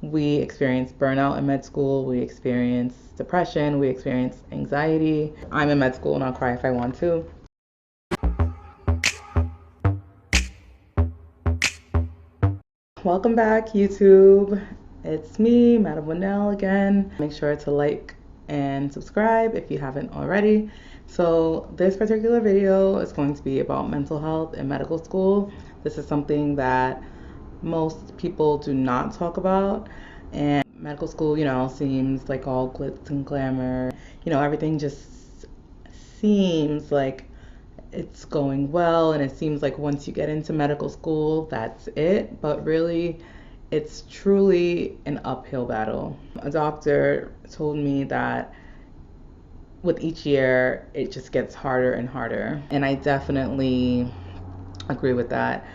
We experience burnout in med school, we experience depression, we experience anxiety. I'm in med school and I'll cry if I want to. Welcome back, YouTube. It's me, Madam Winnell again. Make sure to like and subscribe if you haven't already. So this particular video is going to be about mental health in medical school. This is something that most people do not talk about, and medical school, seems like all glitz and glamour. Everything just seems like it's going well, and it seems like once you get into medical school, that's it. But really, it's truly an uphill battle. A doctor told me that with each year, it just gets harder and harder. And I definitely agree with that.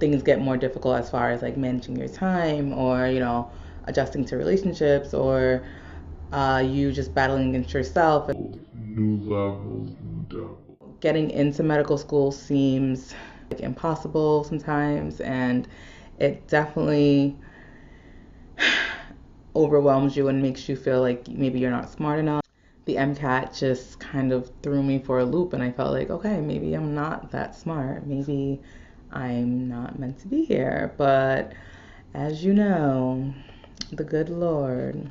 Things get more difficult as far as like managing your time, or adjusting to relationships, or you just battling against yourself. New levels, new devils. Getting into medical school seems like impossible sometimes, and it definitely overwhelms you and makes you feel like maybe you're not smart enough. The MCAT just kind of threw me for a loop, and I felt like, okay, maybe I'm not that smart. Maybe I'm not meant to be here. But as you know, the good Lord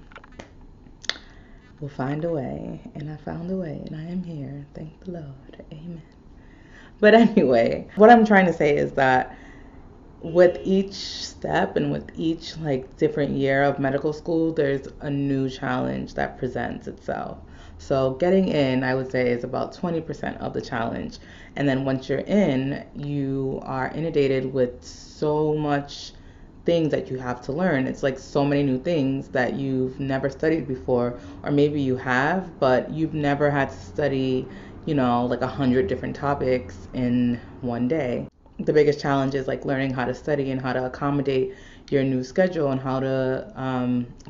will find a way, and I found a way, and I am here. Thank the Lord. Amen. But anyway, what I'm trying to say is that with each step and with each like different year of medical school, there's a new challenge that presents itself. So getting in, I would say, is about 20% of the challenge. And then once you're in, you are inundated with so much things that you have to learn. It's like so many new things that you've never studied before, or maybe you have, but you've never had to study, like 100 different topics in one day. The biggest challenge is like learning how to study and how to accommodate your new schedule, and how to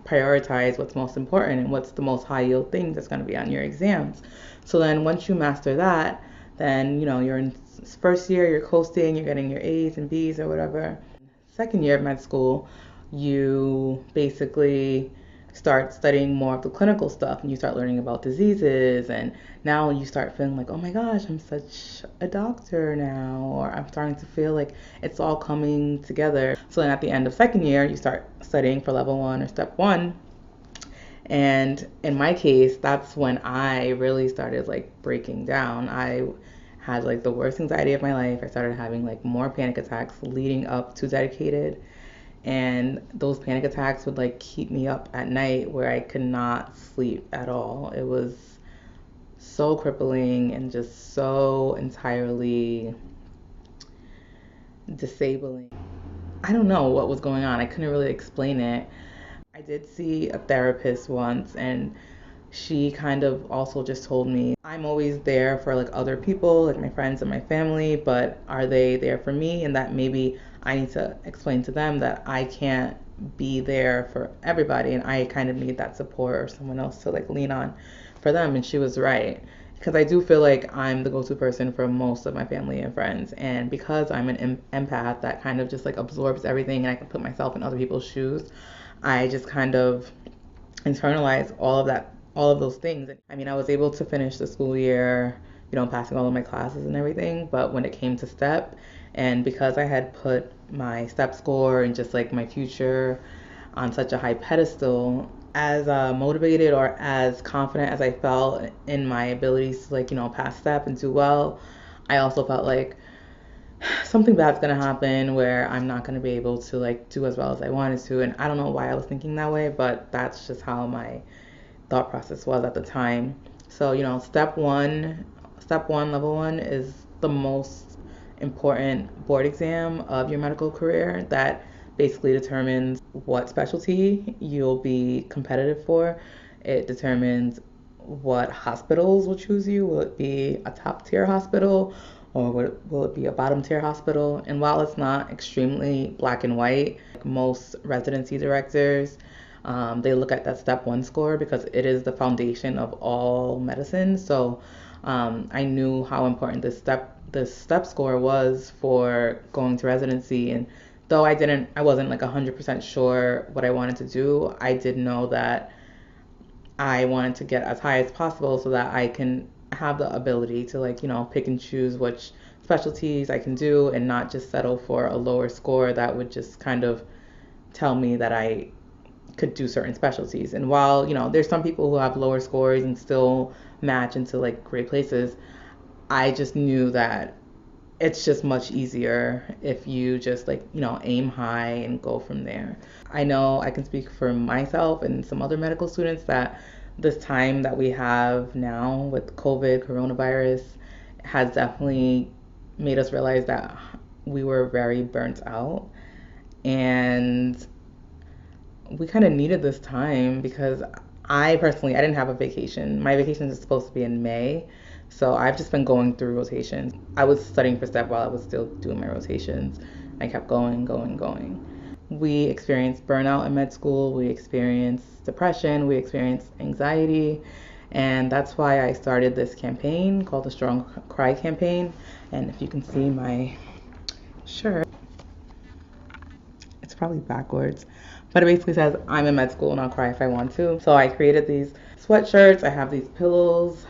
prioritize what's most important and what's the most high yield thing that's going to be on your exams. So then once you master that, then you're in first year, you're coasting, you're getting your A's and B's or whatever. Second year of med school, you basically start studying more of the clinical stuff, and you start learning about diseases, and now you start feeling like, oh my gosh, I'm such a doctor now, or I'm starting to feel like it's all coming together. So then at the end of second year, you start studying for level 1 or step 1. And in my case, that's when I really started like breaking down. I had like the worst anxiety of my life. I started having like more panic attacks leading up to dedicated, and those panic attacks would like keep me up at night where I could not sleep at all. It was so crippling and just so entirely disabling. I don't know what was going on. I couldn't really explain it. I did see a therapist once, and she kind of also just told me, I'm always there for like other people, like my friends and my family, but are they there for me? And that maybe I need to explain to them that I can't be there for everybody, and I kind of need that support or someone else to like lean on for them. And she was right, because I do feel like I'm the go-to person for most of my family and friends, and because I'm an empath that kind of just like absorbs everything, and I can put myself in other people's shoes, I just kind of internalize all of those things. I mean, I was able to finish the school year, passing all of my classes and everything, but when it came to STEP, and because I had put my STEP score and just like my future on such a high pedestal, as motivated or as confident as I felt in my abilities to like, pass STEP and do well, I also felt like something bad's gonna happen where I'm not gonna be able to like do as well as I wanted to. And I don't know why I was thinking that way, but that's just how my thought process was at the time. So, step one, level 1 is the most important board exam of your medical career that basically determines what specialty you'll be competitive for. It determines what hospitals will choose you. Will it be a top tier hospital, or will it be a bottom tier hospital? And while it's not extremely black and white, like most residency directors, they look at that step 1 score because it is the foundation of all medicine. So I knew how important this step score was for going to residency and though I wasn't like 100% sure what I wanted to do, I did know that I wanted to get as high as possible so that I can have the ability to, like, pick and choose which specialties I can do and not just settle for a lower score that would just kind of tell me that I could do certain specialties. And while, there's some people who have lower scores and still match into like great places, I just knew that it's just much easier if you just, like, aim high and go from there. I know I can speak for myself and some other medical students that this time that we have now with COVID, coronavirus, has definitely made us realize that we were very burnt out. And we kind of needed this time because I personally, I didn't have a vacation. My vacation is supposed to be in May. So I've just been going through rotations. I was studying for step while I was still doing my rotations. I kept going, going, going. We experienced burnout in med school. We experienced depression. We experienced anxiety. And that's why I started this campaign called the Strong Cry campaign. And if you can see my shirt, it's probably backwards, but it basically says, I'm in med school and I'll cry if I want to. So I created these sweatshirts. I have these pillows.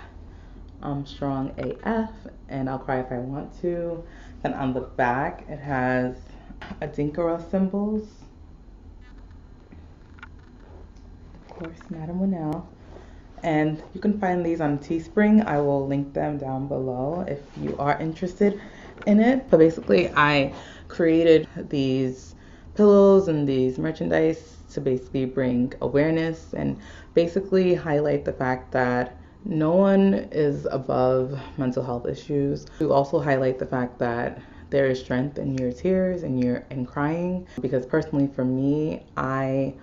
I'm strong AF and I'll cry if I want to. Then on the back, it has Adinkara symbols. Of course, Madam Winnell. And you can find these on Teespring. I will link them down below if you are interested in it. So basically, I created these pillows and these merchandise to basically bring awareness and basically highlight the fact that no one is above mental health issues. To also highlight the fact that there is strength in your tears and in crying. Because personally, for me, I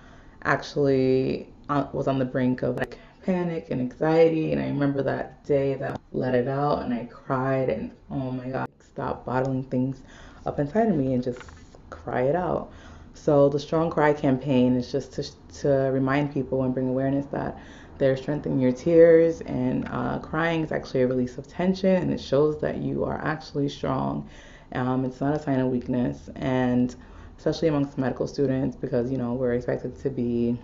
actually was on the brink of like panic and anxiety, and I remember that day that I let it out and I cried, and oh my god, stop bottling things up inside of me and just cry it out. So the Strong Cry campaign is just to remind people and bring awareness that there's strength in your tears, and crying is actually a release of tension, and it shows that you are actually strong. It's not a sign of weakness, and especially amongst medical students, because we're expected to be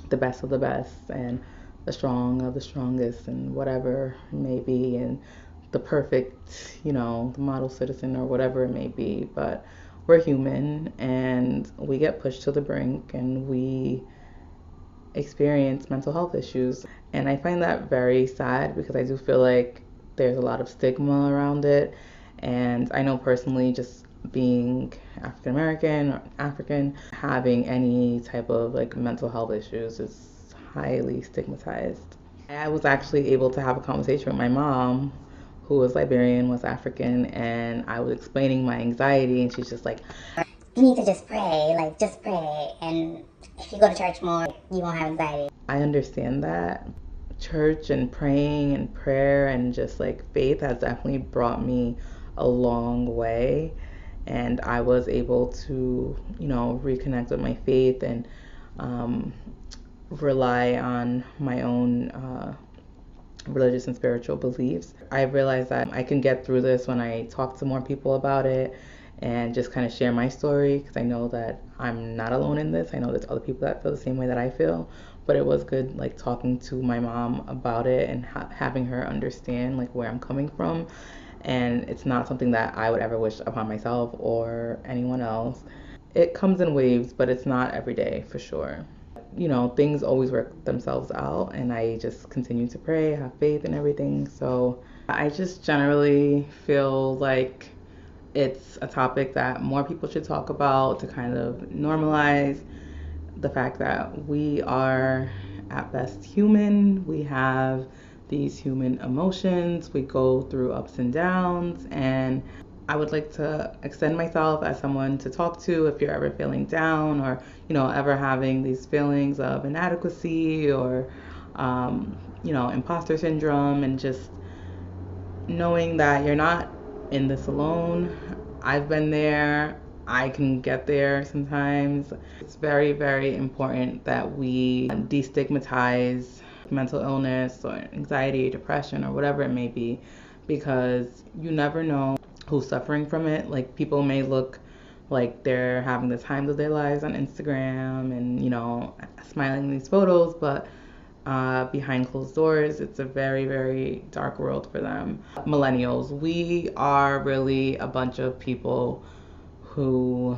the best of the best and the strong of the strongest and whatever it may be, and the perfect, the model citizen or whatever it may be. But we're human and we get pushed to the brink and we experience mental health issues. And I find that very sad because I do feel like there's a lot of stigma around it. And I know personally, just being African American or African, having any type of like mental health issues is highly stigmatized. I was actually able to have a conversation with my mom, who was Liberian, was African, and I was explaining my anxiety, and she's just like, you need to just pray, like just pray, and if you go to church more, you won't have anxiety. I understand that. Church and praying and prayer and just like faith has definitely brought me a long way, and I was able to, reconnect with my faith and rely on my own religious and spiritual beliefs. I realized that I can get through this when I talk to more people about it and just kind of share my story, because I know that I'm not alone in this. I know there's other people that feel the same way that I feel, but it was good like talking to my mom about it and having her understand like where I'm coming from. And it's not something that I would ever wish upon myself or anyone else. It comes in waves, but it's not every day for sure. Things always work themselves out, and I just continue to pray, have faith and everything. So I just generally feel like it's a topic that more people should talk about to kind of normalize the fact that we are at best human. We have these human emotions. We go through ups and downs, and I would like to extend myself as someone to talk to if you're ever feeling down or, ever having these feelings of inadequacy or, imposter syndrome, and just knowing that you're not in this alone. I've been there. I can get there sometimes. It's very, very important that we destigmatize mental illness or anxiety, depression, or whatever it may be, because you never know who's suffering from it. Like, people may look like they're having the time of their lives on Instagram and, you know, smiling in these photos, but behind closed doors, it's a very, very dark world for them. Millennials, we are really a bunch of people who,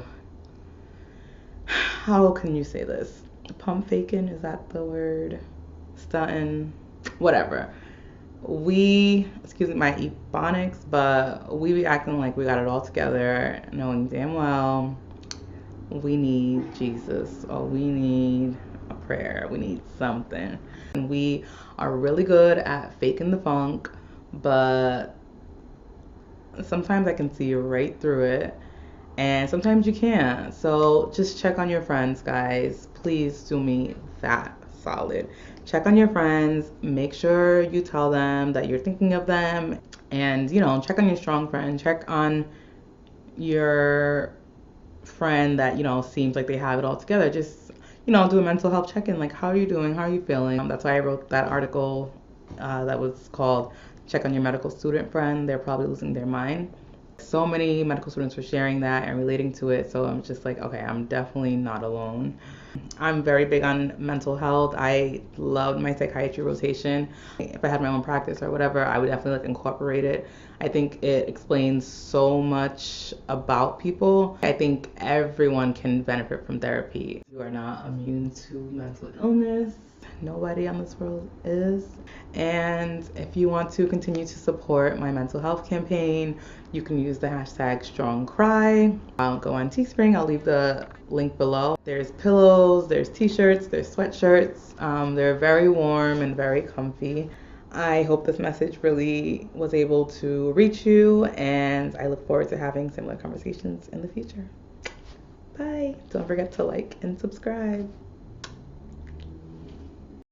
how can you say this? Pump faking, is that the word? Stunting, whatever. Excuse me, my ebonics, but we be acting like we got it all together, knowing damn well we need Jesus, or we need a prayer, we need something. And we are really good at faking the funk, but sometimes I can see right through it, and sometimes you can't. So just check on your friends, guys. Please do me that solid. Check on your friends, make sure you tell them that you're thinking of them, and, you know, check on your strong friend, check on your friend that, you know, seems like they have it all together. Just, you know, do a mental health check-in, like, how are you doing, how are you feeling? That's why I wrote that article that was called Check on Your Medical Student Friend, They're Probably Losing Their Mind. So many medical students were sharing that and relating to it, so I'm just like, okay, I'm definitely not alone. I'm very big on mental health. I loved my psychiatry rotation. If I had my own practice or whatever, I would definitely like incorporate it. I think it explains so much about people. I think everyone can benefit from therapy. You are not immune to mental illness. Nobody on this world is. And if you want to continue to support my mental health campaign, you can use the hashtag StrongCry. I'll go on Teespring. I'll leave the link below. There's pillows, there's t-shirts, there's sweatshirts. They're very warm and very comfy. I hope this message really was able to reach you, and I look forward to having similar conversations in the future. Bye. Don't forget to like and subscribe.